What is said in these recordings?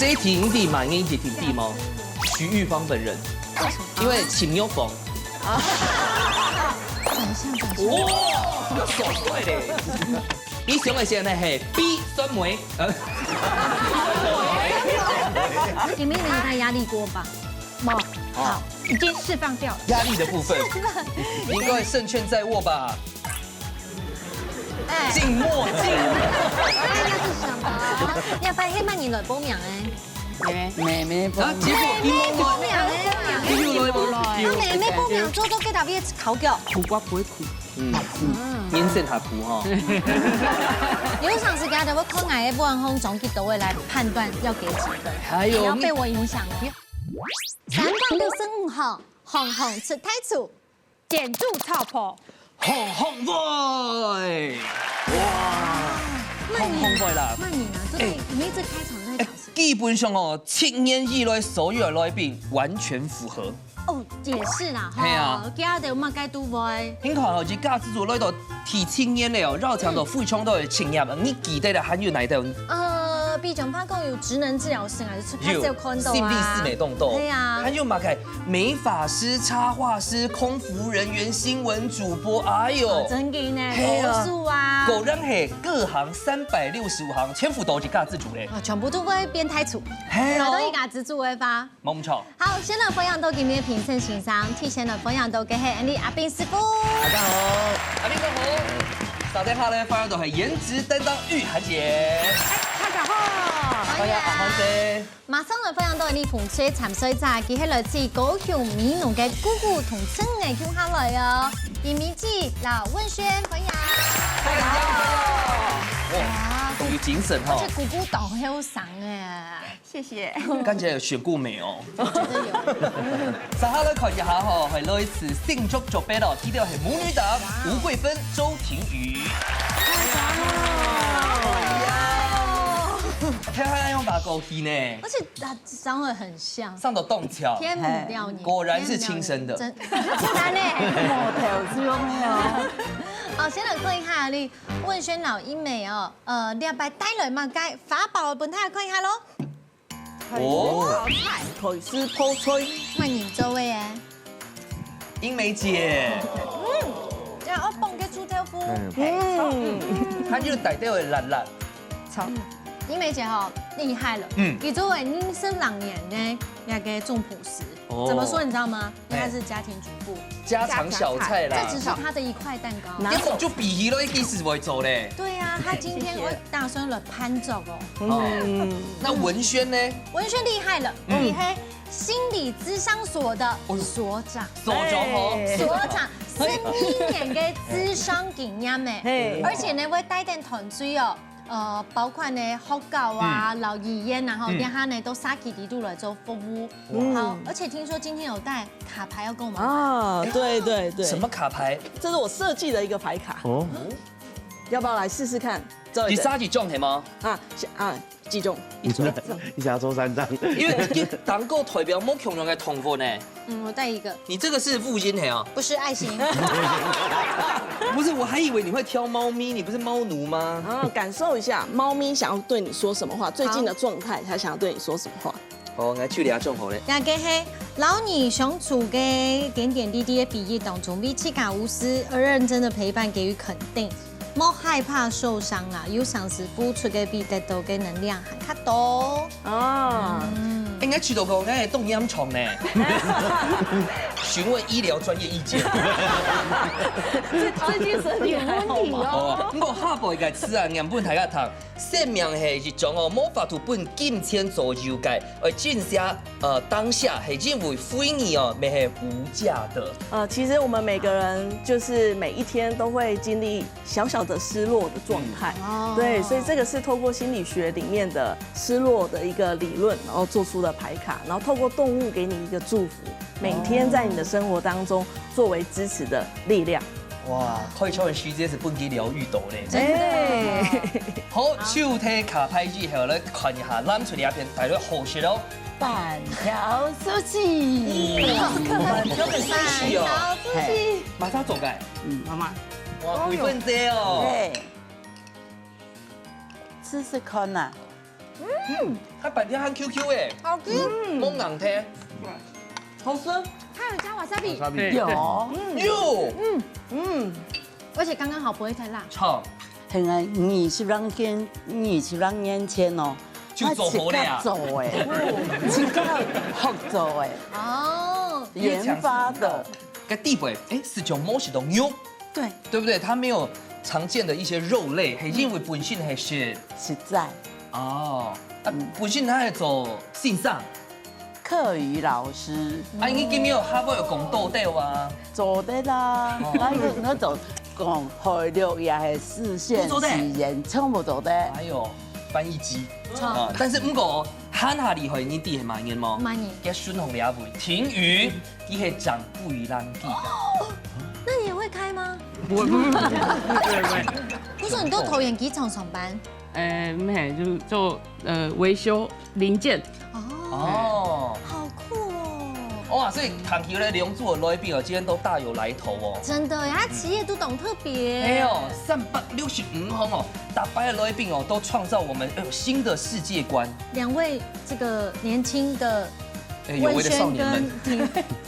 這一題你得滿意一題地嗎？徐玉芳本人，因為請牛房。哇，爽快嘞！你想的現在係 B 酸梅。你们有他壓力過吧？沒，好，已經釋放掉了。壓力的部分，你應該勝券在握吧？靜默，靜默。那是什麼？你要發現慢年來報名誒。妹報名。結果一模報名誒，那妹妹報名做到幾大邊考腳？苦瓜不會苦。年限還苦哈。有場時間就會靠愛的武漢總結都會來判斷要給幾分。還有，不要被我影響哦。365號，紅紅出太楚，點住操破。紅紅 boy， 哇，紅紅 boy 啦。慢年啊，對，你一直開場在講什麼？基本上哦，7年以來所有的來賓完全符合。哦，也是啦，係啊，今日有乜解讀喎？你看哦，這架製作來到提青年了，繞牆到非常多的青年，你記得了還有哪一道？比講怕講有職能治療師還是開始有看到啊？心理師美動動。對呀，還有嘛開美髮師、插畫師、空服人員、新聞主播，哎呦，真嘅呢，魔術啊，果然係各行365行，全部都是架自主嘞。全部都會變太楚，係都一家自主嘅吧？冇錯。好，先來分享到今天評審欣賞，提前來分享到嘅係 Andy 阿斌師傅。大家好，阿斌哥好。首先，下咧分享到係顏值擔當玉涵姐。大家好，歡迎阿涵姐。馬上來分享到你捧水參賽者，佢係來自高雄美濃嘅姑姑同親嘅叫下來哦。嚴明記、老文軒，歡迎。大家好。哇，終於精神哈。而且姑姑倒很有賞哎，謝謝。看起來有選過美哦。我覺得有。稍後來看一下哈，係來自慶祝作弊咯，睇到係母女檔吳桂芬、周庭瑜。睇下用把狗踢呢，而且他長得很像，上頭洞橋，天母料理，果然是親生的，真的呢，模特是用的。好，先來看一下你文軒老英美哦，兩擺帶來嘛該法寶本太看一下嘍。哦，腿絲鋪吹，歡迎這位哎，英美姐，這樣我幫給出條夫，她就帶掉的辣辣，超。英美姐哈厲害了，你作為您生2年呢，那個種樸實，怎麼說你知道嗎？因為她是家庭主婦，家常小菜啦，這只是她的一塊蛋糕，結果就比起了一開始會做嘞。對呀，她今天我打算了攀走哦。那文軒呢？文軒厲害了，你係心理諮商所的所長，所長11年嘅諮商經驗誒，而且呢會帶點團隊哦。包括呢學校啊、老醫院，然後等下呢都沙基地度來做服務。好，而且聽說今天有帶卡牌要跟我們啊，對對對。什麼卡牌？這是我設計的一個牌卡。哦。要不要來試試看？你沙幾種係嗎？幾種？你想要抽3張？因為你當個代表冇共用嘅同分呢。我帶一個。你這個是復興係啊？不是愛心。不是，我還以為你會挑貓咪，你不是貓奴嗎？感受一下貓咪想要對你說什麼話，最近的狀態，它想要對你說什麼話。好，我去聊種好嘞。那個係老你相處嘅點點滴滴嘅筆記當中，比氣感無私而認真的陪伴給予肯定。莫害怕受傷啊！有嘗試付出嘅比得到嘅能量還較多哦。應該去到個我係動陰床呢。詢問醫療專業意見。最近身體有問題哦。我下輩嘅吃啊，原本大家讀，生命係一種哦，無法度本金錢左右嘅，而盡下當下係認為非你哦，咪係無價的。其實我們每個人就是每一天都會經歷小小的失落的狀態，對，所以這個是透過心理學裡面的失落的一個理論，然後做出的牌卡，然後透過動物給你一個祝福，每天在你的生活當中作為支持的力量。哇，可以抽人書，這是本期療癒到咧。真的。好，手提卡牌之後咧，看一下攬出嚟一片大家好食咯。板條酥雞，板條酥雞，馬上做嘅。媽媽。哇，貴賓姐哦。對。試試看吶。它板條和 QQ 哎，好吃。蒙硬聽，好吃。它有加瓦薩比，喲，而且刚刚好，不会太辣。操，係啊，20年前哦，就做好了啊做誒，即刻學做誒，哦，研發的，個地位哎是種某些的牛，對，對不對？它沒有常見的一些肉類，係因為本身係是實在。哦，啊本身它係做線上，課餘老師啊已經有哈佛有講到的啊，做的啦，我就講學錄也係視線語言全部做的。還有翻譯機啊，但是唔過喊下厲害，你啲係萬年麼？萬年嘅孫紅兩位，停魚，啲係長不於浪地。那你也會開嗎？不會，不是，你都投研機廠上班。咩就維修零件。哦，好酷哦！哇，所以唐橋咧梁祝的來賓哦，今天都大有來頭哦。真的呀，企業都懂特別。哎呦，365行哦，打敗的來賓哦，都創造我們新的世界觀。兩位這個年輕的有為的少年們，你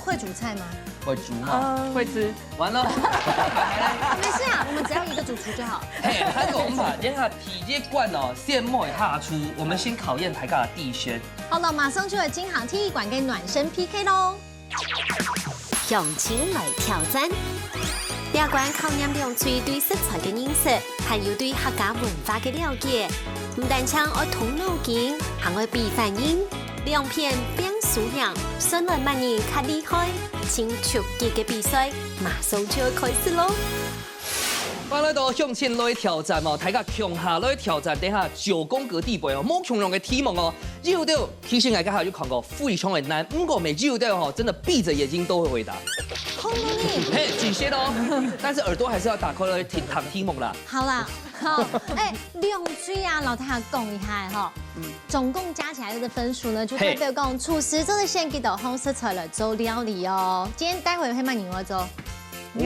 會煮菜嗎？會煮嗎？會吃。完了，沒事啊，我們只要一個主廚就好。嘿，還有我們把連下體這罐哦，現磨下出，我們先考驗台尬的第一圈。好了，馬上就來金航體育館跟暖身 PK 嘍。用心來挑戰，第二關考驗兩嘴對食材的認識，還有對客家文化的了解。唔但唱愛動腦筋，還會比反應，兩片變數量，順來萬人較厲害。請出擊嘅比賽馬上就要開始嘍！我來到向前來挑戰哦，大家強下來挑戰，等下9宮格地位哦，冇強龍嘅題目哦。繞到其實大家還有看過非常的難，不過每繞到哦，真的閉着眼睛都會回答。空了你。嘿，舉些哦，但是耳朵還是要打開來聽題目啦。好啦，好，哎，兩句啊，老太太講一下哈，總共加起來的分數呢，就代表講廚師做的先給到紅食材來做料理哦。今天待會會幫你我做。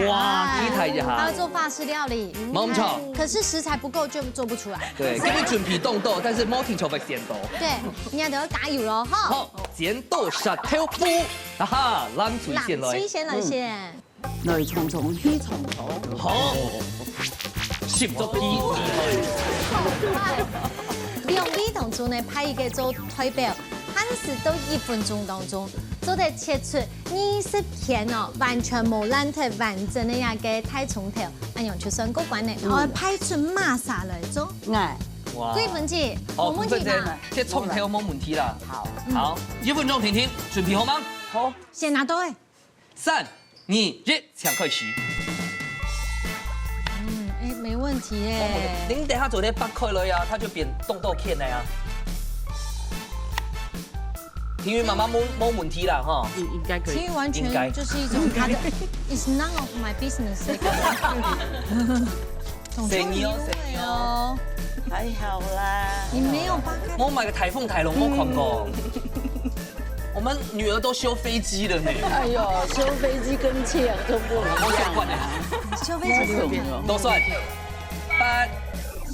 哇，第一台就好。還要做法式料理，冇錯。可是食材不夠就做不出來。對，給你準備動豆，但是冇聽錯別剪刀。對，你要都要加油咯，哈。好，剪刀石頭布，哈哈，攬水先來。水先來先。來重重去重頭。好，攝咗皮。兩位同桌呢，派一個做代表，限時到1分鐘當中，就得切出20片哦，完全冇爛頭完整的一個太重頭，按樣就算過關的，我派出馬莎來做。愛。哇，幾分鐘？好，冇問題吧？這重頭冇問題啦。好，好，1分鐘停停，準備好嗎？好。先拿刀誒。 3、2、1，搶開始。哎，沒問題耶。您等下做點掰開來啊，它就變動豆片了呀。體育媽媽冇問題啦，哈。應該可以。其實完全就是一種他的 ，It's none of my business 的感覺。生意哦，還好啦。你沒有扒開。我買個颱風台龍，我看過。我們女兒都修飛機了呢。哎呦，修飛機跟切耳都不一樣。修飛機都算。8、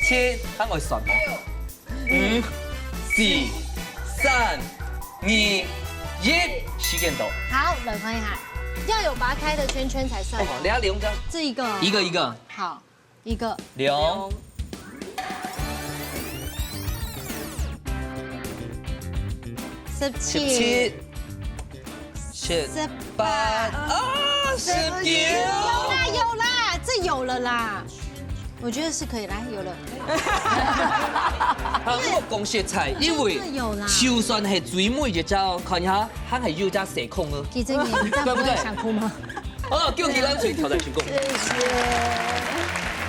7，等我算喎。5、4、3、2、1，時間到。好，來看一下，要有拔開的圈圈才算。你要兩張。這一個。一個一個。好，一個。2、17、18啊，19。有啦，這有了啦。我覺得是可以，來有了。啊，我講實在，因為就算係最美一招，看一下，還係有隻蛇控咯。其實你對不對？想哭嗎？好，叫其他水挑戰成功。謝謝。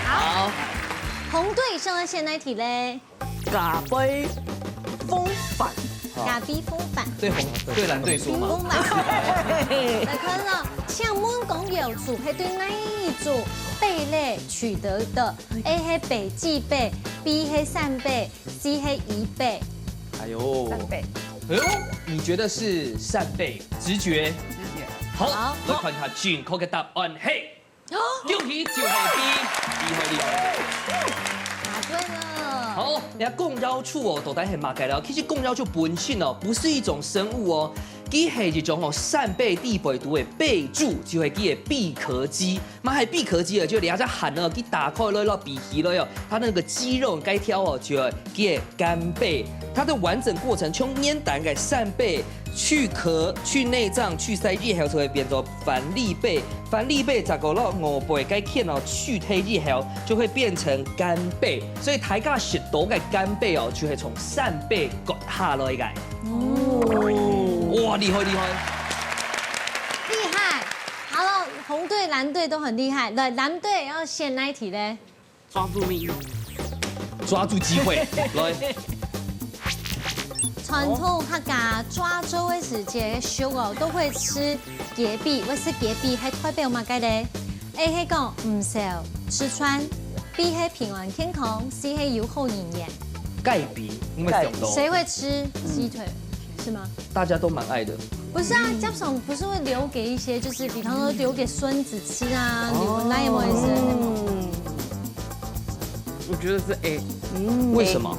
好，紅隊上了現代題嘞。咖啡風帆。咖啡風帆。對紅對藍隊說嘛。風帆。來看了，請問講瑤柱係對哪一組貝類取得的 ？A 係北極貝 ，B 係扇貝 ，C 係宜貝。哎呦，扇貝。哎呦，你覺得是扇貝？直覺。好，來看下正確嘅答案係。恭喜就係 B， 厲害厲害。答對了。好，好，人家貢妖醋哦，到底係乜嘅啦？其實貢妖醋本身哦，不是一種生物哦，佢係一種哦扇貝地貝毒嘅貝柱，就係佢嘅閉殼肌。嘛係閉殼肌啊，就你下只หั่哦，佢打開落鼻皮落哦，它那個肌肉該挑哦，就係佢嘅干貝。它的完整過程從醃蛋嘅扇貝。去殼、去內臟、去鰓葉，後就會變做帆立貝。帆立貝再過落五倍該片哦，去體葉後就會變成干貝。所以大家食到嘅干貝哦，就係從扇貝割下來嘅。哦，哇，厲害厲害！厲害！好了，紅隊、藍隊都很厲害。來，藍隊要選哪一題呢？抓住命運，抓住機會，來。傳統客家抓周的時節，小哦都會吃芥貝，為食芥貝係代表乜嘅咧 ？A 係講唔少吃穿 ，B 係平安健康 ，C 係有好營養。蓋鼻，因為想到誰會吃雞腿？是嗎？大家都蠻愛的。不是啊，家長不是會留給一些，就是比方說留給孫子吃啊，留那有冇意思？我覺得是 A，為什麼？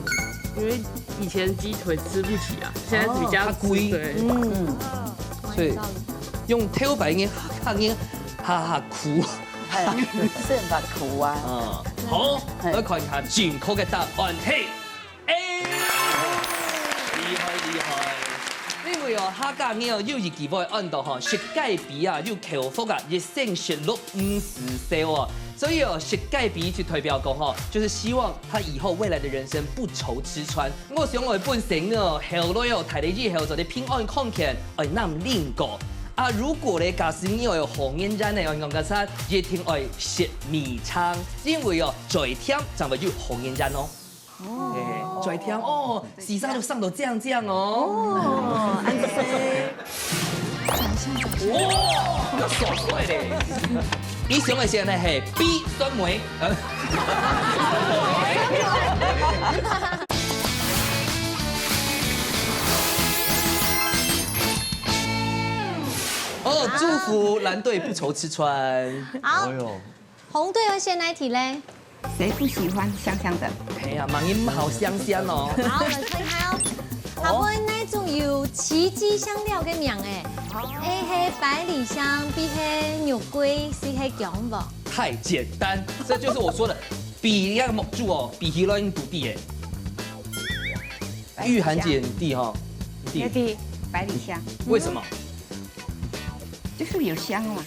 因為以前雞腿吃不起啊，現在比較貴。對，所以用挑白音喊音哈哈哭。係啊，先發苦啊。好，我看一下正確嘅答案係 A。厲害厲害！因為哦，客家人哦有一句話按到吼，食芥貝啊，有口福啊，一生食六50歲哦。所以哦，食芥貝就代表講吼，就是希望他以後未來的人生不愁吃穿。我想我本身哦，後來哦，睇你以後就啲平安康健，哎，那麼另個。啊，如果咧假使你有紅煙人咧，我講嘅啥，一定愛食米腸，因為哦，最甜就會有紅煙人哦。哦，最甜哦，時尚都上到這樣哦。哦，安這哇，有爽快咧！你想嘅先係 B 酸梅。哦，祝福藍隊不愁吃穿。好，紅隊要選哪一題呢？誰不喜歡香香的？哎呀，盲音好香香哦。好，我們看看哦。下邊那種有奇蹟香料嘅名誒 ，A 係百里香 ，B 係牛龜 ，C 係薑黃。太簡單，這就是我說的，比那個木柱哦，比起來獨地誒。御寒姐，你弟哈？你弟百里香，為什麼？就是有香嘛，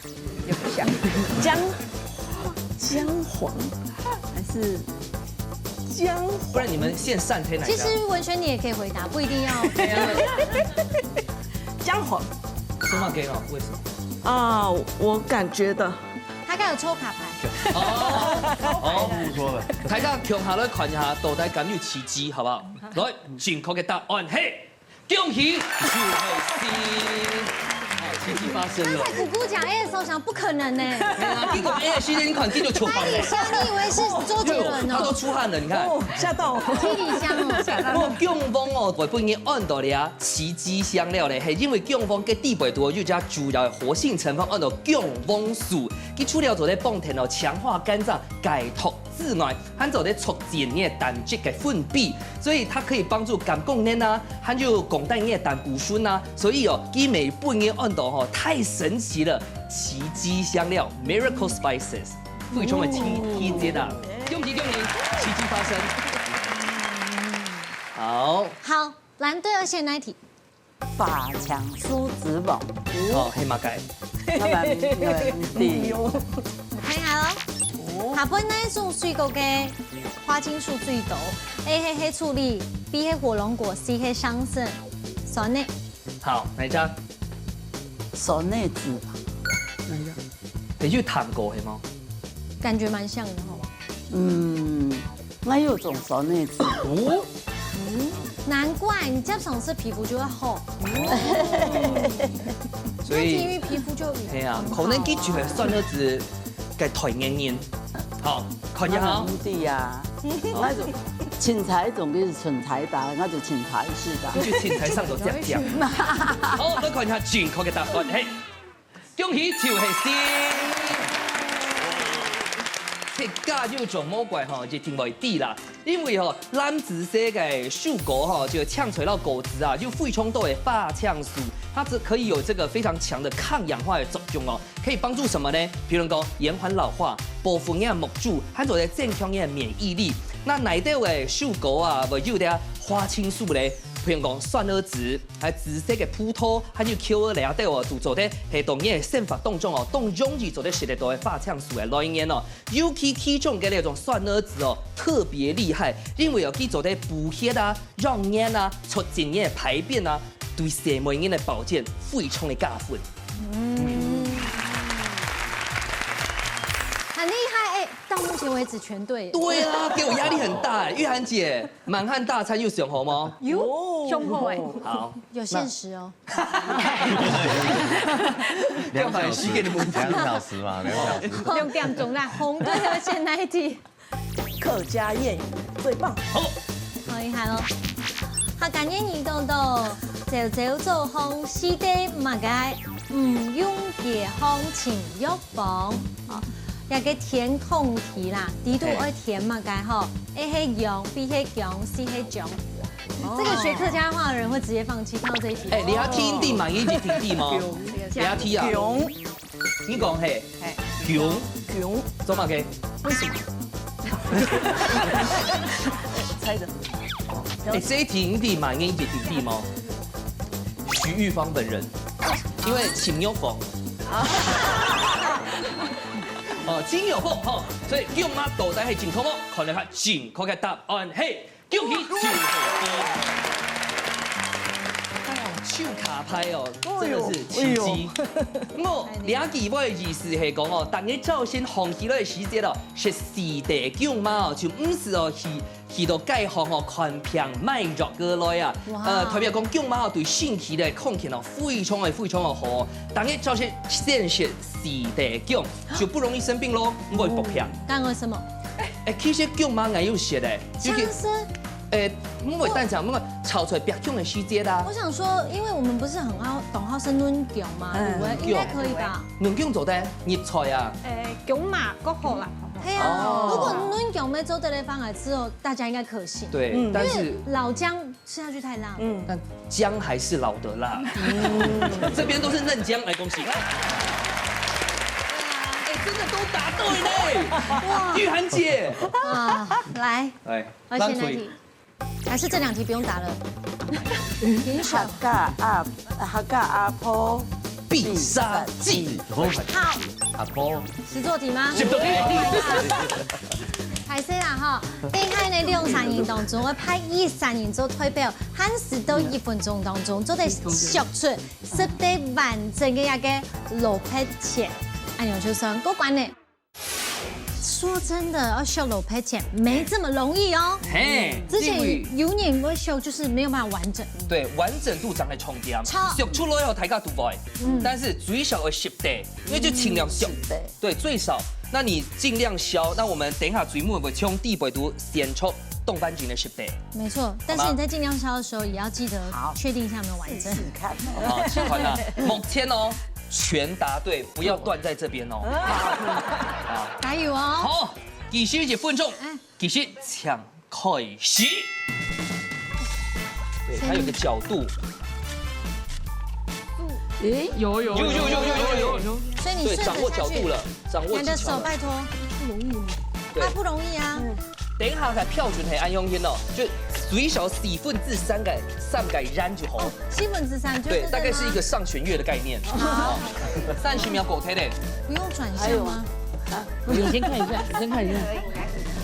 有香。薑黃還是薑黃？不然你們現擅推哪一家？其實文軒你也可以回答，不一定要。薑黃。什麼給了？為什麼？啊，我感覺的。他剛有抽卡牌。哦，不說了。大家強下來看一下，到底敢有奇蹟，好不好？來，正確的答案係，恭喜，就係 C。奇蹟發生了。剛才姑姑講 A 的時候，想不可能呢。你講 A 的時間，你看這就出汗了。百里香，你以為是周杰倫他都哦？出汗了，你看。嚇到我。百里香哦，嚇到我薑黃哦，我不應該按到你啊奇蹟香料咧，係因為薑黃嘅地位多，又加主要的活性成分按到薑黃素，佢除了做咧幫田哦，強化肝臟、解毒治暖，還做咧促進你嘅膽汁嘅分泌，所以它可以幫助肝功能啊，還有降低你嘅膽固醇啊，所以哦，佢每不應該按到哦，太神奇了，奇蹟香料 Miracle Spices， 非常嘅天節的，恭喜恭喜，奇蹟發生。好，好，藍隊要選哪一題？法強蘇子夢，哦，黑馬蓋，看一下咯。下邊那一種水果嘅花青素最多 ，A 係黑醋栗 ，B 係火龍果 ，C 係桑葚。酸呢？好，哪一家？手內子吧，你去談過係嗎？感覺蠻像的吼。那有種手內子哦，難怪你這種是皮膚就會厚，所以因為皮膚就係啊，可能佢就係酸粒子嘅台硬硬。好，看一下。對呀，那種青菜總歸是純菜打，那就青菜是的。你就青菜上到這樣。好，我看一下正確嘅答案係，恭喜就係 C。客家有種魔怪吼，就聽袂底啦。因為吼咱自細個樹果哈，就嗆出到果子啊，就肺衝豆的發嗆素，它可以有這個非常強的抗氧化的作用哦，可以幫助什麼呢？比如講延緩老化、保護眼目珠，還有增強眼免疫力。那內底的樹果啊，會有啲花青素咧。譬如講蒜兒籽，還紫色嘅葡萄，還有 Q2嚟啊，對哦，做啲係同嘢生發當中哦，當容易做啲食得到嘅發嗆素嘅來源哦，尤其中嘅那種蒜兒籽哦，特別厲害，因為有去做啲補血啊、讓眼啊、促進眼排便啊，對細妹眼嘅保健非常的加分。很厲害哎，到目前為止全對。對啊，給我壓力很大。玉涵姐，滿漢大餐又想紅嗎？有，胸口哎。好，有限時哦。 2小時給你們2小時嘛，2小時。6點鐘啦，紅隊和現那一題。客家諺語最棒。好，好厲害咯。客家諺語豆豆，朝朝做紅，四地物解，唔用健康情欲房。好。 有個填空題啦，底度愛填嘛，該吼 A 黑羊，B 黑羊，C 黑醬。這個學客家話的人會直接放棄，看到這一題。哎，你要聽地嘛，一句聽地嗎？你要聽啊。熊，你講嘿，熊，做嘛嘅？為什麼？猜的。哎，這一題你地嘛，一句聽地嗎？徐玉芳本人，因為情欲房。哦，真有福吼，所以叫媽到底係真可冇？看嚟係正確嘅答案係叫佢真好。哎呀，手卡拍哦，真的是奇蹟。我兩句我嘅意思係講哦，大家首先放棄咗嘅時節哦，是四地叫媽哦，就唔是哦去到解放哦，看平賣肉過來啊。特別講叫媽哦，對身體的控制哦，非常的好。大家首先先學四地叫，就不容易生病咯，唔會搏平。剛剛什麼？哎，其實叫媽係有寫的。像是。 唔會單講，唔會炒出來別種的時節啦。我想說，因為我們不是很好生卵薑嘛，應該可以吧？卵薑做得熱菜啊。薑嘛，嗰好啦。對啊，如果卵薑沒做得嚟放來之後，大家應該可信。對，但是老薑吃下去太辣。但薑還是老的辣。這邊都是嫩薑，來恭喜。對啊，哎，真的都答對嘞！哇，玉涵姐啊，來，而且那題。 還是這兩題不用答了。客家阿婆必殺技。好，阿婆。實作題嗎？實作題。係先啦哈，厲害呢兩三年當中，我拍23年做推表，限時到1分鐘當中，做得說出10對完整嘅一個蘿蔔切，按樣就算過關呢。 說真的，要學蘿蔔切沒這麼容易哦。嘿，之前有年我學就是沒有辦法完整。對，完整度長得重點。學出來後大家都會，但是最少要10對，因為就盡量學。對，最少。那你盡量削。那我們等一下最末會從第8讀先出動番景的10對。沒錯，但是你在盡量削的時候，也要記得確定一下有沒有完整。試看。好，喜歡啊。目前哦。 全答對，不要斷在這邊哦。好，加油哦！好，繼續1分鐘，繼續搶開始。對，還有個角度。誒，有。所以你對，掌握角度了，掌握技巧了。你的手拜託，不容易嗎？對，不容易啊。等一下，票準係按用天哦，就最少4分之3個燃就好。4分之3就對，大概是一個上弦月的概念。好，30秒狗貼的。不用轉向嗎？你先看一下，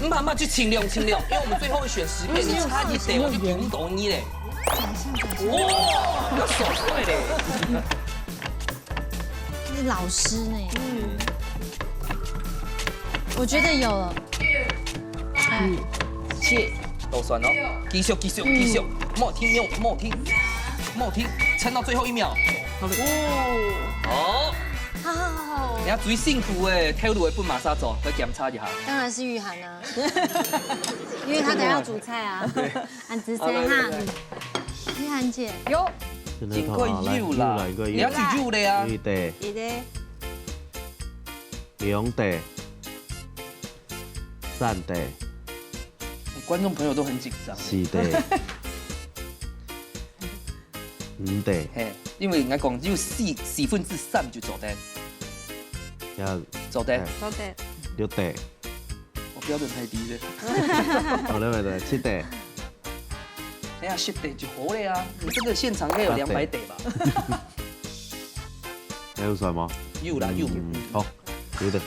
媽媽就盡量，因為我們最後會選10遍，你差一點我就不懂你嘞。哇，要手快嘞！是老師呢。我覺得有了。 切，都算了，繼續，莫聽，撐到最後1秒。好，你要最辛苦的，跳路的不馬上走，來檢查一下。當然是玉涵啊，因為他等下要煮菜啊。俺直接哈，玉涵姐有，經過肉啦，你要記肉的呀。一的，兩的，3的。觀眾朋友都很緊張。是的。唔對。嘿，因為人家講只有4/4就做得。做得。做得。 6地。我標準太低了。好了，對，7地。哎呀，10地就好了呀！你這個現場應該有200地吧？還有算嗎？有啦，有。好，有的。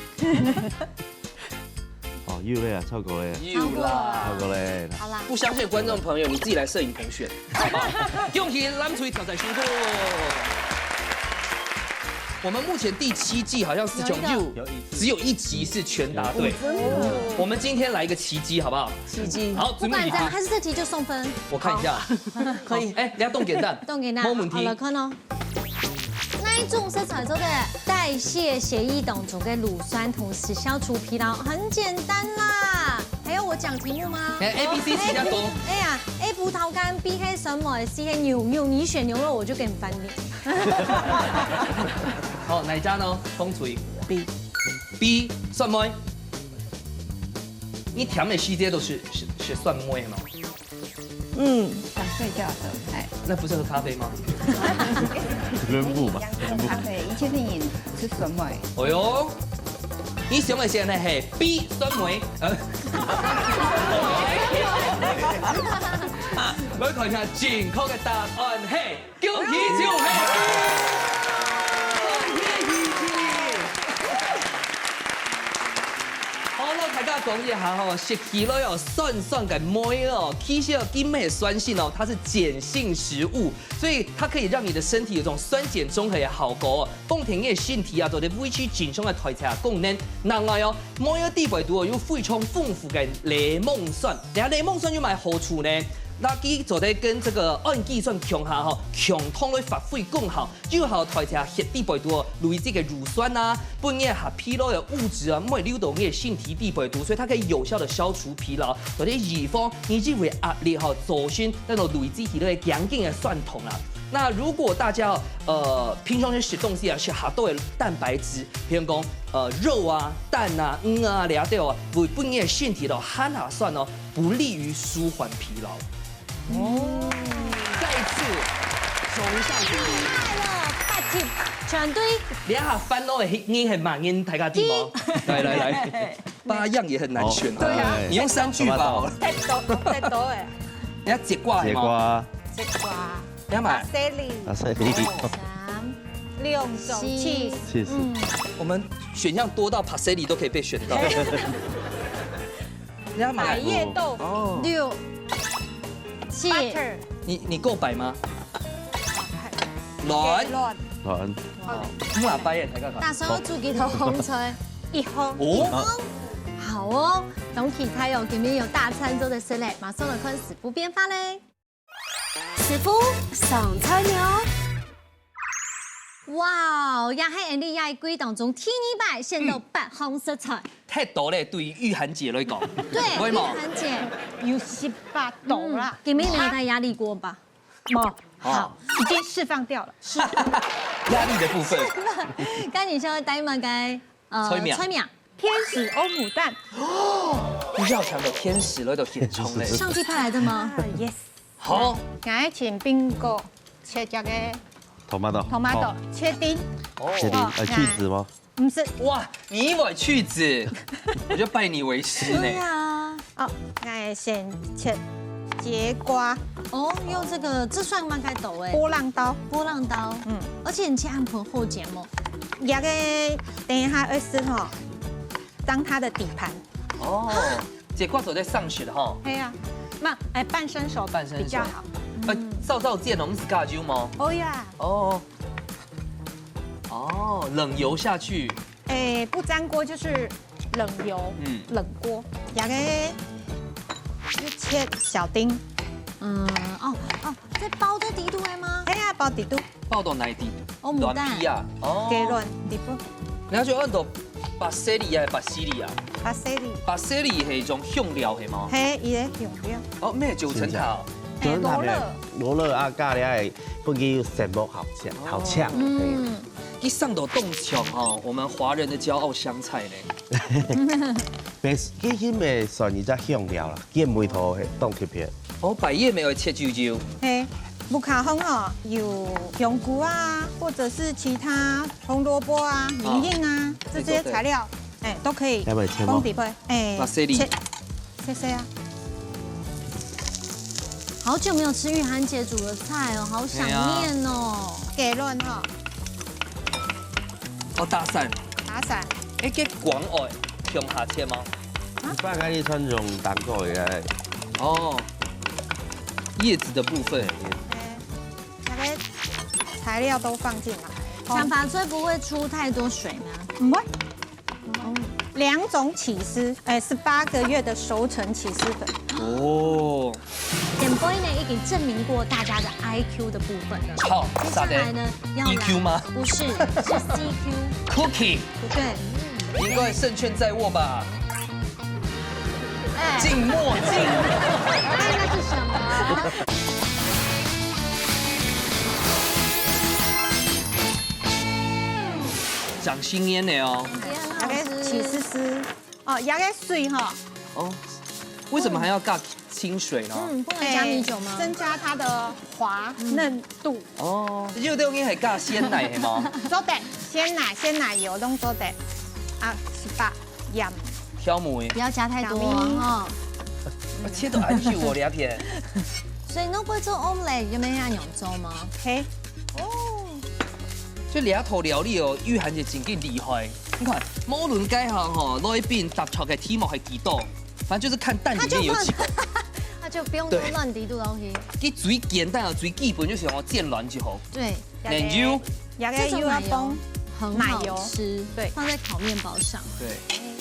哦，有了呀，超過了。有啦，超過了。好啦，不相信的觀眾朋友，你自己來攝影棚選，好不好？恭喜咱們出去挑戰辛苦。我們目前第7季好像是只有1集是全答對。我們今天來一個奇蹟，好不好？奇蹟。好，不管怎樣，還是這題就送分。我看一下，可以。哎，人家凍簡單，凍簡單，沒問題。好了，看哦。哪一種色彩做的代謝血液當中的乳酸，同時消除疲勞？很簡單啦。還要我講題目嗎 ？A B C 其他多。哎呀 ，A 葡萄乾 ，B 黑什麼 ，C 黑牛肉，你選牛肉我就給你翻臉。好，哪一家呢？風錘 B 蒜末。你甜的細節都是蒜末嗎？想睡覺的，哎，那不是喝咖啡嗎？輪布嘛，喝咖啡，以前的飲吃蒜末。哎呦，你想的現在係 B 蒜末，來看一下正確嘅答案係恭喜小黑。大家講一下吼，食起來哦，酸嘅梅哦，其實金梅酸性哦，它是鹼性食物，所以它可以讓你的身體有種酸鹼中和的效果。豐田嘅身體啊，就係維持正常嘅代謝功能。另外哦，梅嘅地位度有非常豐富嘅檸檬酸，然後檸檬酸有咩好處呢？垃圾就在跟這個氨基酸強下吼，強通來發揮功效，有效代謝血地內度累積嘅乳酸啊，半夜下疲勞嘅物質啊，唔會流到你嘅身體地內度，所以它可以有效的消除疲勞，或者預防你這為壓力哈造成那種累積起來嘅強勁嘅酸痛啊。那如果大家平常去食東西啊，食下多嘅蛋白質，譬如講肉啊、蛋啊、魚啊、掠到啊，會半夜身體度含下酸哦，不利於舒緩疲勞。哦，再一次手上鼓勵，厲害了，8題全對。你下翻到的音係慢音，大家聽嗎？來，8樣也很難選啊。對啊，你用3句吧。太多誒。人家節瓜係嗎？節瓜。你要買？啊，3、6種cheese。我們選項多到 Paseli 都可以被選到。你要買？百葉豆腐。哦。 6、7。你夠白嗎？亂。咁話白人大家講。打算要煮幾頭紅菜？1分。哦。好哦，董啟開有裡面有大餐桌的色類，馬上來看師傅變化嘞。師傅上菜了。哇，也喺人哋夜歸當中，天一白顯到8項色彩。太多咧，對於玉涵姐來講。對，玉涵姐有18度啦。給妹妹帶壓力鍋吧。冇。好，已經釋放掉了。是。壓力的部分。跟你說帶乜嘅？催眠。天使歐姆蛋。哦，要強的天使來到填充嘞。上季派來的嗎 ？Yes。好。我請冰哥切這個。tomato 切丁。切丁，去籽嗎？不是。哇，你以為去籽，我就拜你為師呢。對啊。哦，我先切節瓜。哦，用這算蠻該抖哎。波浪刀。而且你切按盤後剪嗎？這個等一下會是吼，當它的底盤。哦，節瓜走在上學的哈。對呀，那半生熟比較好。照見我們是咖喱嗎？哦呀。哦，冷油下去。不粘鍋就是冷油，冷鍋。這個就切小丁。這包在底肚的嗎？哎呀，包底肚。包到哪底？哦，牡丹。軟皮啊。哦。雞卵底部。然後就按到巴西里啊，巴西里啊。巴西里係一種香料係嗎？係，伊個香料。哦，咩9層塔？羅勒啊，咖喱係不給食物好嗆。一上到凍搶哦，我們華人的驕傲香菜呢。白基本的蒜伊只香料啦，見梅頭的凍貼片。哦，百葉沒有切椒椒。嘿，木卡紅哦，有香菇啊，或者是其他紅蘿蔔啊、銀杏啊這些材料，哎，都可以放底配。哎，切切啊。好久沒有吃玉涵姐煮的菜哦，好想念哦。給潤哈。哦，打散。打散。哎，給廣愛向下切嗎？大概你穿用蛋糕的。哦，葉子的部分。那個材料都放進來。想法最不會出太多水嗎？不會。2種起司，18個月的熟成起司粉。哦。點播呢已經證明過大家的 IQ 的部分了。好，接下來呢要 EQ 嗎？不是，是 CQ。Cooking。對。應該勝券在握吧？靜默。那是什麼？長新煙的哦。那個起司絲哦，壓個水哈。哦。為什麼還要尬清水呢？不能加米酒嗎？增加它的滑嫩度。哦，這就等於係尬鮮奶係嗎？做的鮮奶油攏做的，啊，18鹽。挑梅。不要加太多哦。我切到安久我兩片。所以你都不會做 omelette，有沒有下牛粥嗎？嘿。哦。這倆頭料理哦，玉涵姐真夠厲害。你看，無論改行吼，內邊搭錯嘅題目係幾多？反正就是看蛋裡面有幾個，他就不用多亂滴度東西。佢最簡單啊，最基本就是用煎卵就好。對，奶油，這種奶油很好吃，對，放在烤麵包上。對，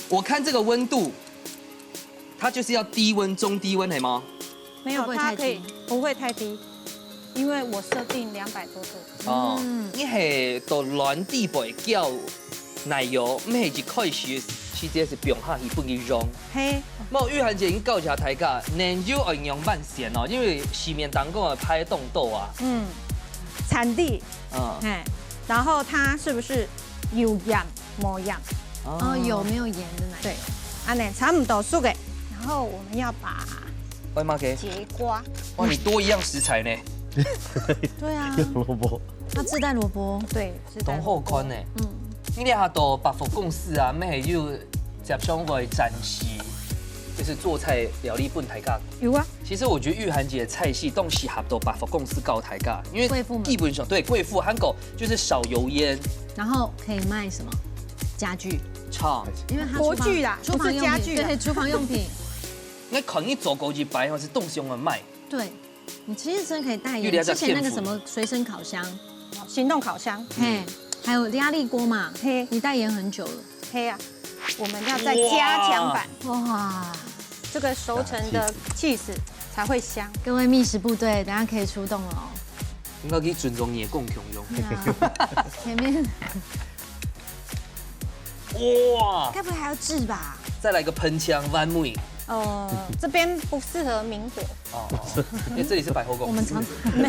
我看這個溫度，它就是要低溫、中低溫，係嗎？沒有，它可以不會太低，因為我設定200多度。哦，你係到軟地背叫奶油，唔係就可以時。其實是不用下去不去用。嘿，冇玉涵姐已經教一下大家，奶油要用慢鹹哦，因為市面當中的拍凍豆啊。產地。然後它是不是有鹽沒鹽？哦，有沒有鹽的奶？對，安內差不多熟的。然後我們要把節瓜。哇，你多一樣食材呢。對啊。蘿蔔。它自帶蘿蔔。對，東後寬呢。你倆下到百貨公司啊，咩要接上會展示，就是做菜料理本台價。有啊。其實我覺得玉涵姐的菜系都適合到百貨公司搞台價，因為基本上對貴婦韓國就是少油煙，然後可以賣什麼家具？因為它廚具啦，廚房家具，對，廚房用品。那可能走過去擺或是東西用來賣。對，你其實真的可以代言之前那個什麼隨身烤箱、行動烤箱，還有壓力鍋嘛，你代言很久了。嘿啊，我們要再加強版。哇，這個熟成的起司才會香。各位覓食部隊，等下可以出動了哦。應該可以尊重你的共享用。前面。哇！該不會還要炙吧？再來個噴槍彎妹。這邊不適合明火。哦，因為這裡是百貨公司。我們常沒有。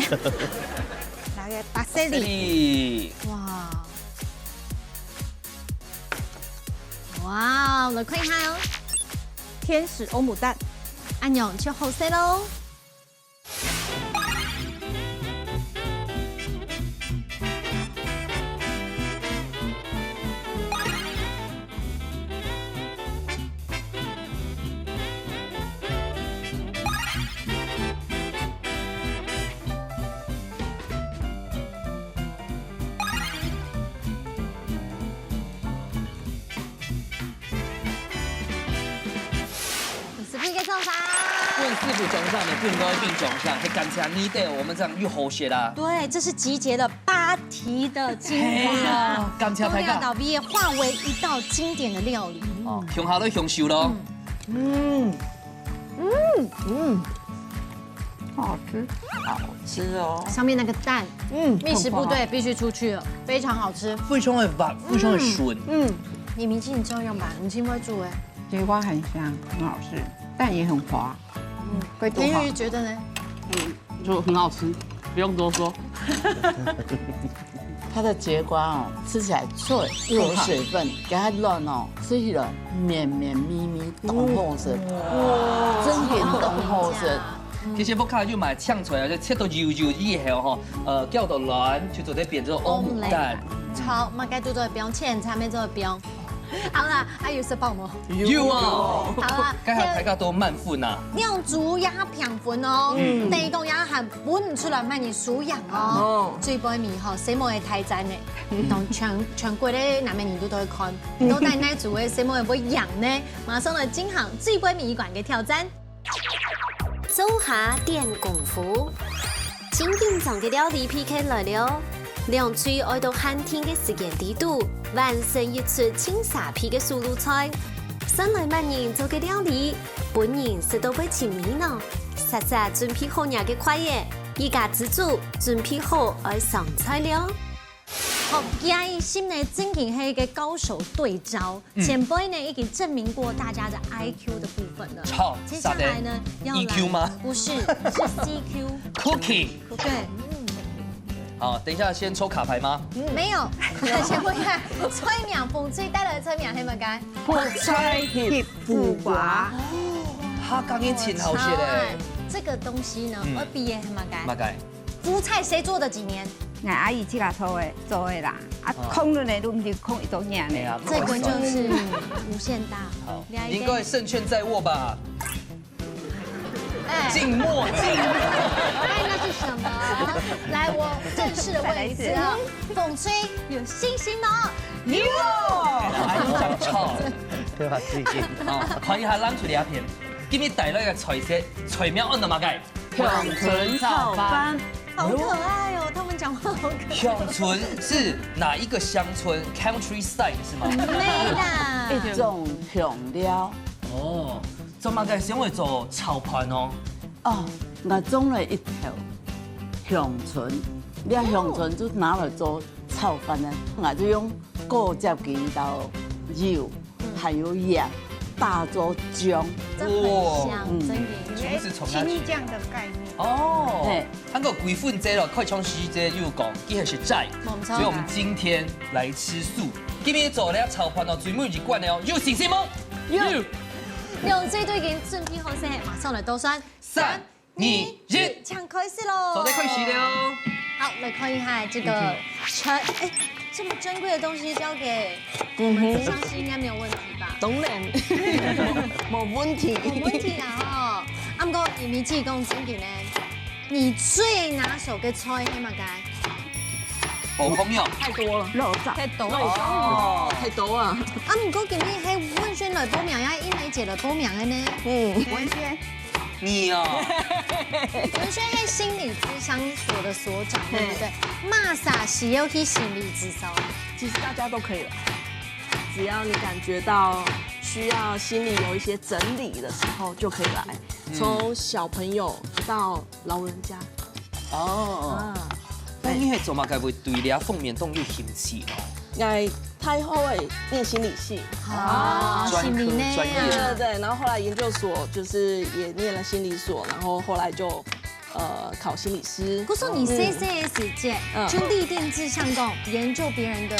來個巴西里。哇！哇，來看下哦。天使歐姆蛋，按鈕就好食嘍。問師傅總上的不應該並總上，還感謝你對我們這樣又好學啦。對，這是集結了8題的精華，感謝大家。倒畢業化為一道經典的料理。哦，向下都享受咯。好吃，好吃哦。上面那個蛋，覓食部隊必須出去了，非常好吃。非常的滑，非常的順。你明記你照樣吧，你今會煮哎。節瓜很香，很好吃，蛋也很滑。天宇覺得呢？就很好吃，不用多說。它的節瓜哦，吃起來脆又有水分，給它軟哦，吃起來綿綿密密，東後生，真甜東後生。其實福卡就買嗆出來，就切到油以後哈，叫到軟就做在變做歐姆蛋。超，馬該都做標，切菜沒做標。好啦，還有是爆嗎？有啊。好啦，該下大家都慢粉啊。釀豬也平粉哦，第一個也係分唔出來賣你素養哦。最杯麵吼，誰冇係太讚呢？同全國的南美人都會看，都帶奶煮的，誰冇係會養呢？馬上來進行最杯麵館嘅挑戰。做下點功夫，真緊張嘅料理 PK 來了。兩嘴愛到寒天嘅時間地度，完成一出清沙皮嘅素魯菜。新來萬人做嘅料理，本人食到會前面呢。實實準備好嘢嘅快嘢，依家自主準備好愛上菜了。好，今心呢真係係一個高手對招，前輩呢已經證明過大家的 IQ 的部分了。好，接下來呢要來 EQ 嗎？不是，是 CQ。Cookie。對。好，等一下先抽卡牌嗎？沒有，先不看。催眠風吹帶來的催眠係乜嘅？風吹協華。他剛剛前後寫嘞。這個東西呢，我畢業係乜嘅？乜嘅？福菜誰做的幾年？我阿姨自家做的啦，啊，空了呢，都唔是空一種年的。這個就是無限大。好，應該勝券在握吧？靜默。哎，那是什麼？來，我正式的問一次啊，風吹有信心嗎？有。講錯。對吧？自己。好，看一下攬出嚟一片，今日帶來嘅菜色，菜名按到乜嘅？香椿炒飯。好可愛哦，他們講話好可愛。鄉村是哪一個鄉村 ？Countryside 是嗎？沒啦，一種香料。哦，做乜嘅先會做炒飯哦？哦，我種了一條香椿，你香椿就拿來做炒飯呢，我就用果汁給到油，還有鹽，大做醬。這很香，真的。是從哪去？這樣的概念。哦，對，那個鬼混這了，快槍西這又講，一係債，所以我們今天來吃素。今天做了炒飯哦，最每日慣的哦，有信心嗎？有。兩隊都已經準備好先，馬上來倒算。3、2、1，搶開始嘍！手在開始了。好，來看一下這個這麼珍貴的東西交給我們，相信應該沒有問題吧？當然，冇問題。冇問題啦哦。啱哥，而你自己講真嘅呢，你最拿手嘅菜係乜嘅？爆空肉太多了，肉燥太多哦，太多啊！啊，唔過今日係溫軒來報名，呀，英梅姐來報名嘅呢。文軒，你啊，文軒係心理諮商所的所長，對不對？馬莎喜有去心理諮商，其實大家都可以來，只要你感覺到需要心裡有一些整理的時候，就可以來。從小朋友到老人家。哦。但你係做乜嘅會對你封面動有興趣咯？我太後誒念心理系啊，心理呢？專業對，然後後來研究所就是也念了心理所，然後後來就考心理師。可是你 CCS 界就立定志向，講研究別人的，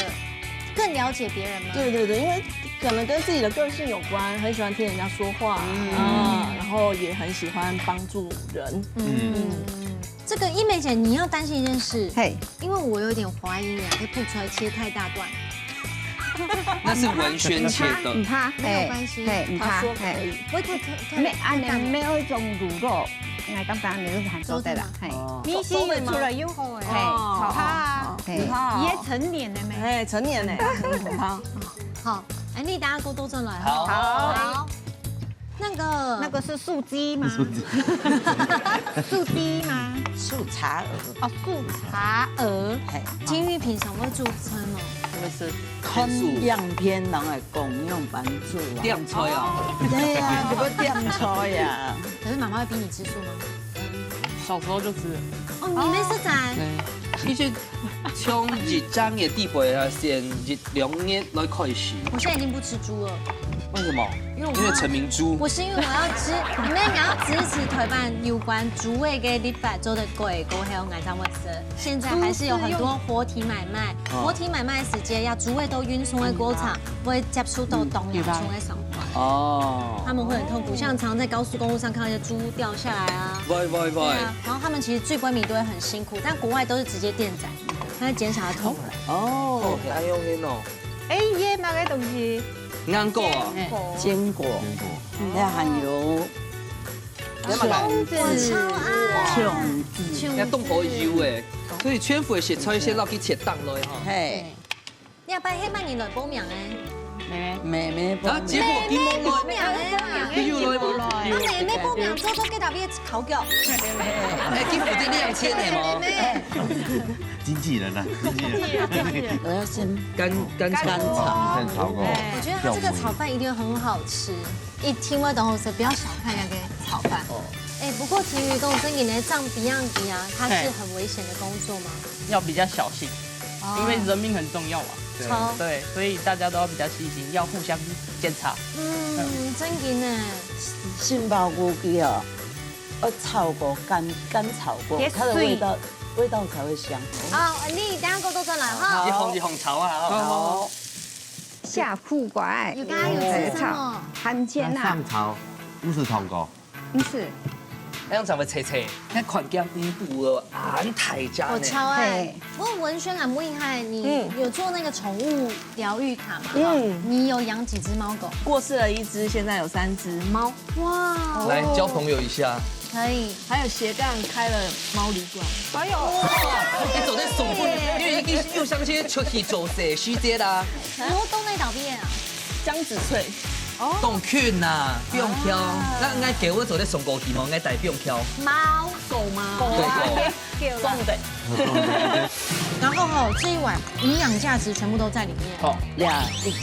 更了解別人嗎？對對對，因為可能跟自己的個性有關，很喜歡聽人家說話然後也很喜歡幫助人。這個英梅姐，你要擔心一件事，嘿，因為我有點懷疑啊，會吐出來切太大段。那是文軒切的，唔怕，沒有關係，他說可以，不會太沒啊，你沒有一種滷肉，應該剛剛你都係做得啦，係。你是出來又好誒，炒它，也成年了沒？哎，成年嘞，很好。好，哎，你等下給我多進來。好。那個是素雞嗎？素雞嗎？素茶鵝。哦，素茶鵝。金玉平常會煮餐哦。那是看樣片人來共用幫助啊。點菜啊？對呀，這個點菜呀。可是媽媽會逼你吃素嗎？小時候就吃。哦，你沒食材。你是從日章嘅地步啊，先日2年來開始。我現在已經不吃豬了。為什麼？因為陳明珠。不是因為我要支持台灣有關豬胃嘅立法做得貴，過後我才會說。現在還是有很多活體買賣，活體買賣時間要豬胃都運送的過程，會接觸到動物蟲的傷害。哦。他們會很痛苦，像常在高速公路上看到一些豬掉下來啊。喂。然後他們其實最關米都會很辛苦，但國外都是直接電宰，它會減少它痛苦。哦，還用心哦。哎，耶，那個東西。啱過啊，堅果，你含有粽子，粽子，要凍好油誒，所以全部的食材先落去切凍落哈。嘿，你阿伯迄擺年來保命誒，妹，啊，結果伊冇保命誒，你有來冇？啊妹妹保命，做幾大邊烤腳，哎，幾乎這2000的嗎？經紀人啊，我要先乾炒，先炒過。我覺得它這個炒飯一定很好吃。一聽我懂事，不要小看那個炒飯。哎，不過婷瑜跟我真給你的藏比樣比啊，它是很危險的工作嗎？要比較小心，因為人命很重要嘛。對，所以大家都要比較細心，要互相檢查。真給呢。杏鮑菇雞哦，要炒過乾炒過，它的味道才會香。哦，你等下過多轉來哈。一紅炒啊，好。下褲拐，有剛剛有吃什麼？罕見啊。上炒，不是通過。不是。那樣才會切，那款姜丁布哦，很太家呢。我超愛。不過文軒啊，不厲害，你有做那個寵物療癒卡嗎？你有養幾隻貓狗？過世了1隻，現在有3隻貓。哇。來交朋友一下。可以。還有斜槓開了貓旅館。哎呦，你走在手部，因為已經又像些出去做社區節啦。然後東內島邊啊，江子翠。凍犬吶，不用挑。那應該給我走在松果地嘛，應該帶不用挑。貓狗嗎？對狗。送的。然後這一碗營養價值全部都在裡面。好，一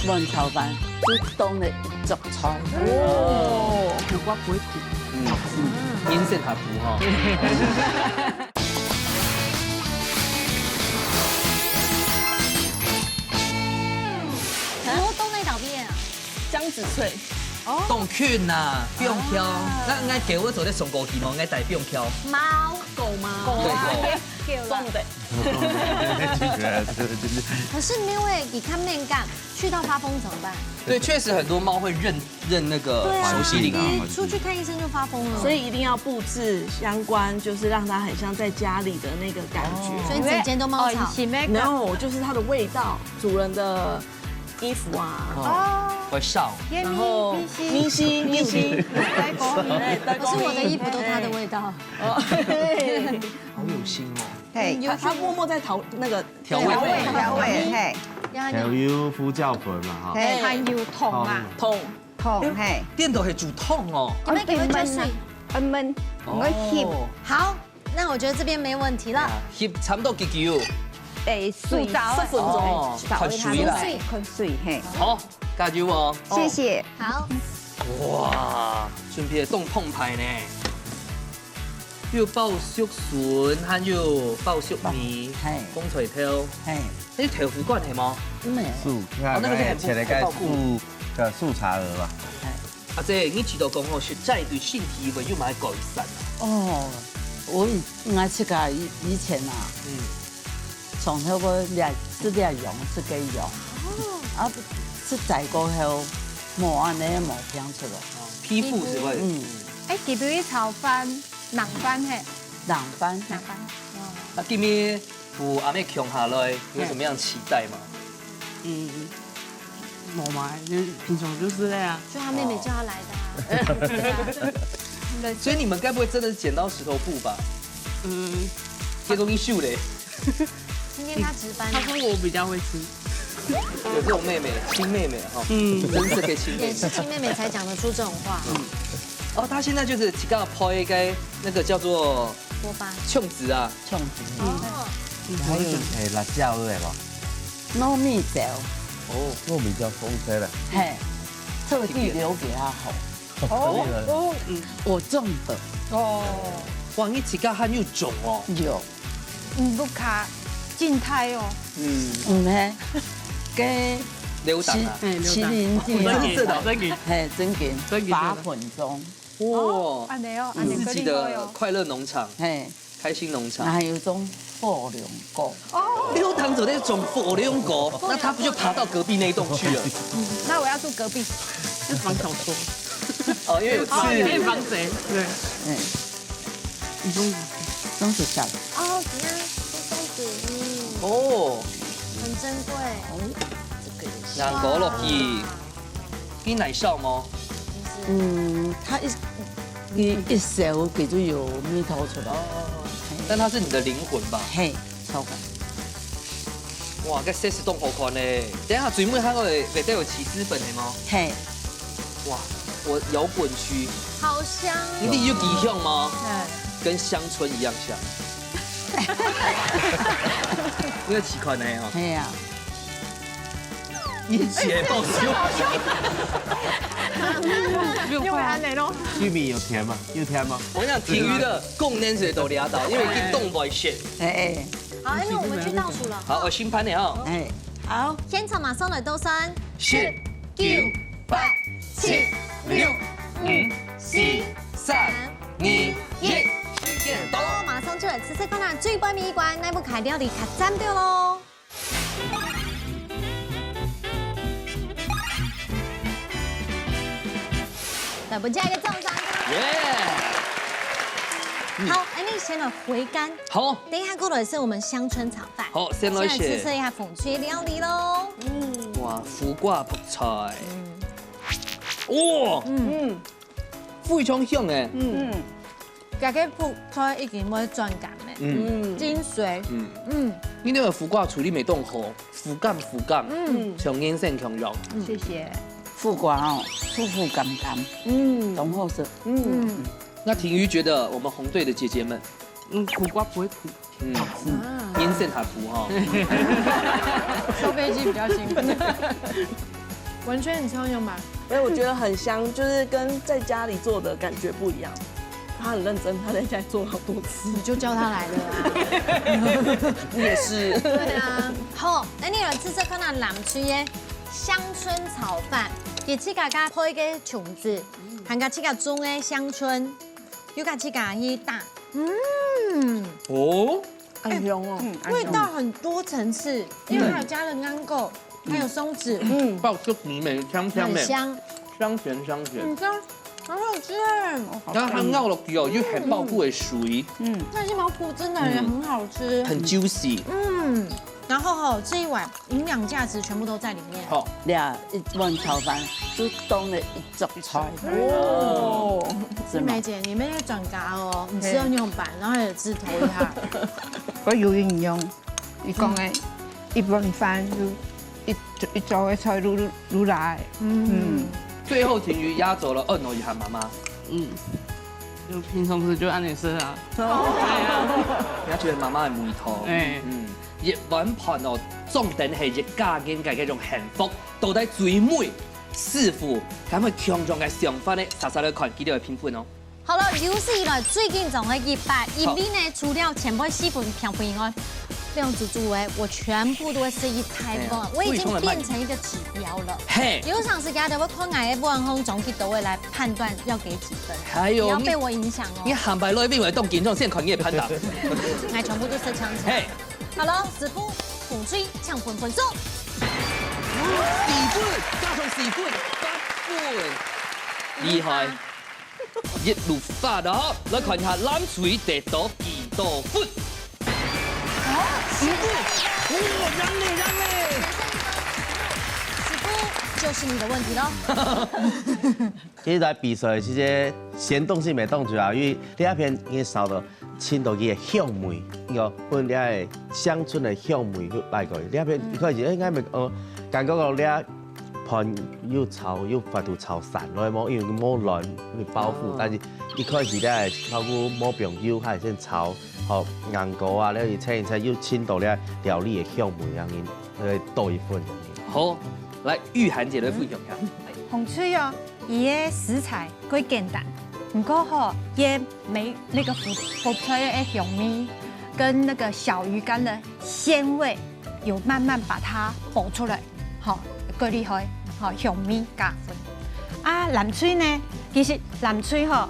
碗炒飯，就當了一桌菜。哦，我不會煮。顏色還不哈。然後東內島邊啊，江子翠。凍犬吶，不用挑。那應該給我走在松果地嘛，應該帶不用挑。貓狗嗎？對狗。送的。可是沒有誒，你看面乾去到發瘋怎麼辦？對，確實很多貓會認那個熟悉領域。出去看醫生就發瘋了。所以一定要佈置相關，就是讓它很像在家裡的那個感覺。所以整間都貓草。然後就是它的味道，主人的衣服啊。會燒。然後咪西，可是我的衣服都它的味道。好有心哦。嘿，他默默在調那個調味，嘿，調油胡椒粉嘛，哈。嘿，還有桶嘛，桶，嘿。店頭係煮湯哦。你們給會做水？燜，我煸。好，那我覺得這邊沒問題了。煸差不多幾久？水10分鐘，快水啦，快水，嘿。好，加油哦。謝謝。好。哇，順便凍澎湃呢。有爆竹筍，還有爆竹米，公錘條，那是豆腐罐係嗎？素，那個是切的該素茶鵝吧。阿姐，你知道講哦，實在對身體會有蠻改善。哦，我愛吃個以前啊，從那個是料用，是雞肉，啊，是在過後冇安尼冇聽出來，皮膚是會。哎，特別炒飯。冷飯嘿，冷飯。那今天有阿妹窮下來，有什麼樣期待嗎？冇嘛，就平常就是那樣。就他妹妹叫他來的。所以你們該不會真的是剪刀石頭布吧？結果你秀嘞。今天他值班。他說我比較會吃。有這種妹妹，親妹妹哈。真是個親妹妹。也是親妹妹才講得出這種話。哦，他現在就是剛剛拋一個那個叫做鍋巴粽子啊，粽子。還有辣椒對吧？糯米椒。哦，糯米椒風車了。嘿，特地留給他好。哦，我種的。哦，哇，你這個很有種哦。有。不卡靜態哦。嘿，給流胆啊，麒麟镜，真给，嘿，真给8分鐘。哇，安尼哦，自己的快樂農場，嘿，開心農場。還有種火龍果。流堂走那種火龍果，那他不就爬到隔壁那一棟去了？那我要住隔壁。是防小偷。哦，因為有刺。可以防賊。對。哎，松子小。哦，怎樣？是松子，哦，很珍貴。兩個落去，給奶酵嗎？它一熟，給就有蜜桃出來。但它是你的靈魂吧？嘿，超感。哇，這色是凍好看嘞！等一下最尾還會帶有起司粉的嗎？嘿，哇，我搖滾區，好香。你有幾香嗎？對。跟鄉村一樣香。你有幾款呢？哦。嘿呀。一起爆笑。用完了咯。玉米有甜嗎？有甜嗎？我跟你講，體育的供能水都抓到，因為已經凍不切。哎，好，那我們去倒數了。好，我新盤的哈。哎，好。現場馬上來倒3、10、9、8、7、6、5、4、3、2、1，時間到。馬上出來吃吃看看最關米關那部凱料理卡站掉嘍。來，不加一個重賞。好，你先來回甘。好。等一下過來是我們鄉村炒飯。好，先來吃一下風趣料理嘍。哇，苦瓜泡菜。哇。非常香誒。家己鋪菜已經冇轉感誒。精髓。你那個苦瓜處理沒凍好，苦感。強韌性強肉。謝謝。苦瓜哦，苦甘甘，懂好食。那庭瑜覺得我們紅隊的姐姐們，苦瓜不會苦，粘性還苦哈。收飛機比較辛苦。文軒，你常用嗎？所以我覺得很香，就是跟在家裡做的感覺不一樣。他很認真，他在家裡做了好多次。你就叫他來了啊。也是。對啊。好，那你來吃吃看那南區的鄉村炒飯，也吃家家配個粽子，還家吃個中的鄉村，又家吃個去打。哦，很香哦，味道很多層次，因為還有加了安狗，還有松子，爆出泥美香香的，很香，香甜。很香，很好吃哎。然後它咬落去哦，又很爆富的水，那些毛菇真的也很好吃，很 juicy。然後這一碗營養價值全部都在裡面。好，一碗炒飯就當了一桌菜。是梅姐，你們要轉咖哦，唔吃牛板，然後也吃頭一下。我有營養，伊講的一碗飯就一桌的菜滷來。最後庭瑜壓軸了2樓一涵媽媽。就平常時就按你吃啊。人家覺得媽媽係梅頭。熱碗盤哦，重點係熱家境嘅嗰種幸福，到底最美師傅咁去強壯嘅上翻咧，實嚟看幾條嘅評分哦。好了，有史以來最近總嘅100，入面呢除了前輩4分評分以外，這樣子組誒，我全部都會設一太高，我已經變成一個指標了。嘿，有場時間就會看我的網紅總結都會來判斷要給幾分，還有不要被我影響哦。你喊白內邊為動緊張，現在看你也判斷。我全部都是強強。好了，師傅風吹搶分分鐘，4分加上4分8分，厲害！一路發達，來看一下藍水得到幾多分？4分，哇，讓你！師傅就是你的問題嘍。其實來比賽，其實先動是未動住啊，因為你那邊已經燒到青島嘅香味，個本嚟鄉村嘅香味去來過。你那邊一開始應該咪感覺到你盤要炒要快到炒散落去冇，因為佢冇卵去包覆，但是一開始咧包括冇朋友係先炒，學硬果啊，你請要青島咧料理嘅香味，讓你多一份。好，來玉涵姐來分享一下。紅吹哦，伊個食材幾簡單，不過吼，也沒那個腐菜的香味跟那個小魚乾的鮮味，有慢慢把它爆出來。好，過厲害，好香味加分。啊，南翠呢，其實南翠吼，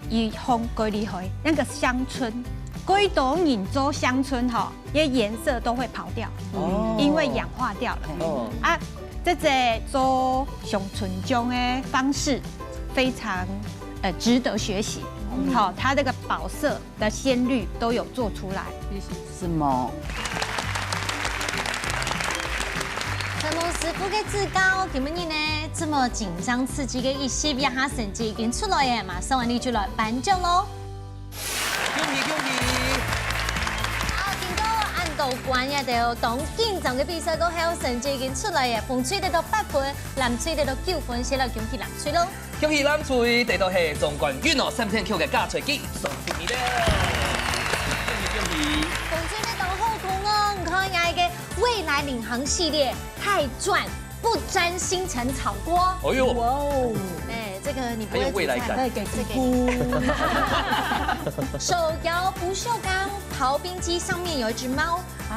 伊風過厲害，那個鄉村，歸島引洲鄉村吼，因為顏色都會跑掉，因為氧化掉了。啊，這個做上純種的方式非常值得學習。好，它這個寶色的鮮綠都有做出來，是嗎？陳龍師傅嘅指教，今日呢這麼緊張刺激嘅一些讓他成績已經出來嘅，馬上我哋就來頒獎嘍！恭喜恭喜！好，經過按道關也到當緊張嘅比賽過後，成績已經出來嘅，風吹得到8分，藍吹得到9分，先來恭喜藍吹咯！恭喜藍吹得到係總冠軍哦，3片 Q 嘅加吹機送給你了！恭喜恭喜！風吹得到好痛哦，你看我嘅未來領航系列太賺，不沾星辰炒鍋。哎呦，哇哦！哎，這個你不會未來感，這給你。手搖不鏽鋼刨冰機上面有一隻貓啊，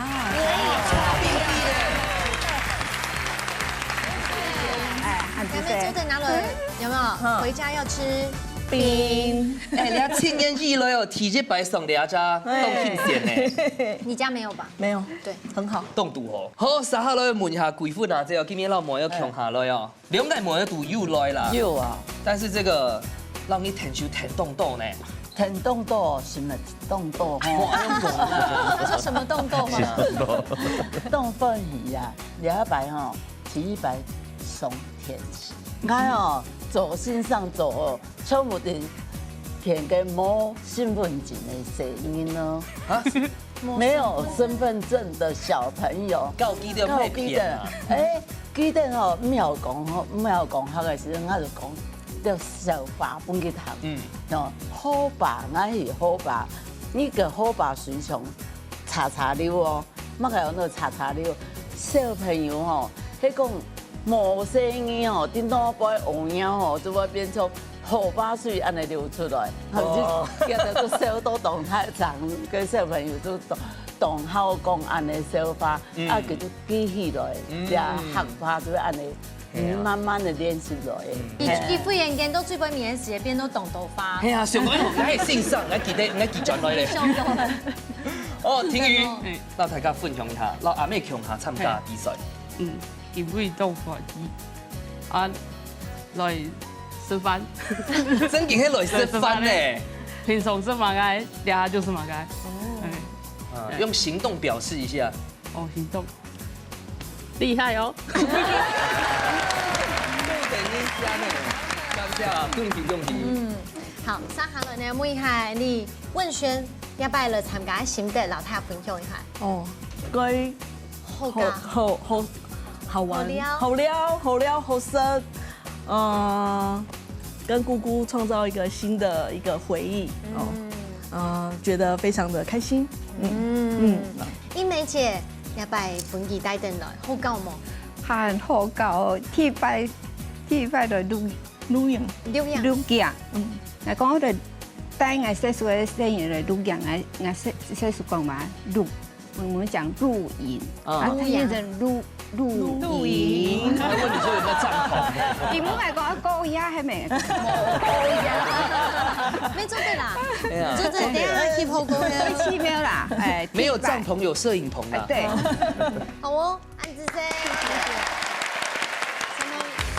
刨冰機的。前面坐在哪裡？有沒有？回家要吃冰。哎，你要千言一來哦，體積擺上兩家都挺鮮呢。你家沒有吧？沒有，對，很好。凍度哦。好，接下來問一下貴婦啊，這個今天老婆要強下來哦，兩個模要度又來啦。有啊，但是這個讓你舔手舔凍豆呢。甜凍豆什麼凍豆？他說什麼凍豆嗎？凍粉魚啊，兩白哈，起一白鬆甜食。你看哦，走心上走哦，全部的填個沒身份證的聲音呢？啊，沒有身份證的小朋友，告記得被騙啊！哎，記得哦，唔要講吼，唔要講學的時候，我就講。叫小爸本去讀，哦，好爸，我是好爸，你個好爸隨從查查溜哦，乜個有那個查查溜，小朋友吼，迄講無聲音哦，叮當擺紅鳥哦，就會變成好爸水安尼流出來，哦，叫做做小多動太長，個小朋友就動好講安尼小爸，啊，叫做記起來，也學爸就安尼。慢慢的練習落嘅。伊肺炎都最尾面時邊都動頭髮。係啊，上個我係線上，我記得我記轉來咧。哦，婷宇，讓大家分享一下，讓阿妹強下參加比賽。佢會鬥法機，啊，來食飯。真嘅係來食飯咧。平常是馬該，等下就是馬該。用行動表示一下。哦，行動。厲害哦！恭喜恭喜！好，接下來呢，問一下你文軒要不要來參加心得，老太分享一下。哦，佢好玩，好料，好色。跟姑姑創造一個新的一個回憶哦，覺得非常的開心。英梅姐。要拜本期帶回來，好教冇？很好教，鐵拜來錄影。我講我哋帶我細叔嘅聲音來錄影，我細叔講嘛錄，我們講錄影，啊，它變成錄影。我問你說有沒有帳篷？你唔係講高壓係咪？高壓，沒做對啦，做對，等下 keep 好高嘅。7秒啦，哎，沒有帳篷，有攝影棚啦。對，好哦，安子生。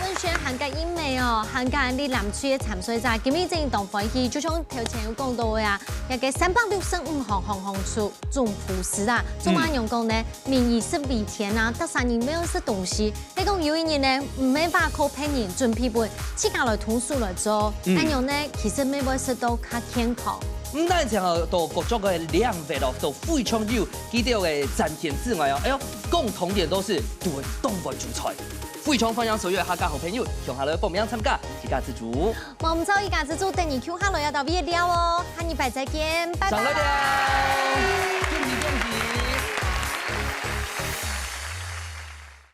文軒韓國英美哦，韓國啲南區嘅潛水站，今日正當飛機，就像頭前有講到嘅啊，一個365項航空出總鋪師啊，中華用講呢，民以食為天啊，得3年沒有食東西，你講有一年呢，唔免話靠騙人準備備，自家來吐素來做，咁樣呢，其實沒會食到較健康。唔單止係到各種嘅兩份咯，到非常有記得嘅展現之外哦，哎呦，共同點都是對東北主菜。非常分享所有客家好朋友，向下來報名參加，一家之主。我們走一家之主，等你 Q 下來要到月了哦，下禮拜再見，拜拜。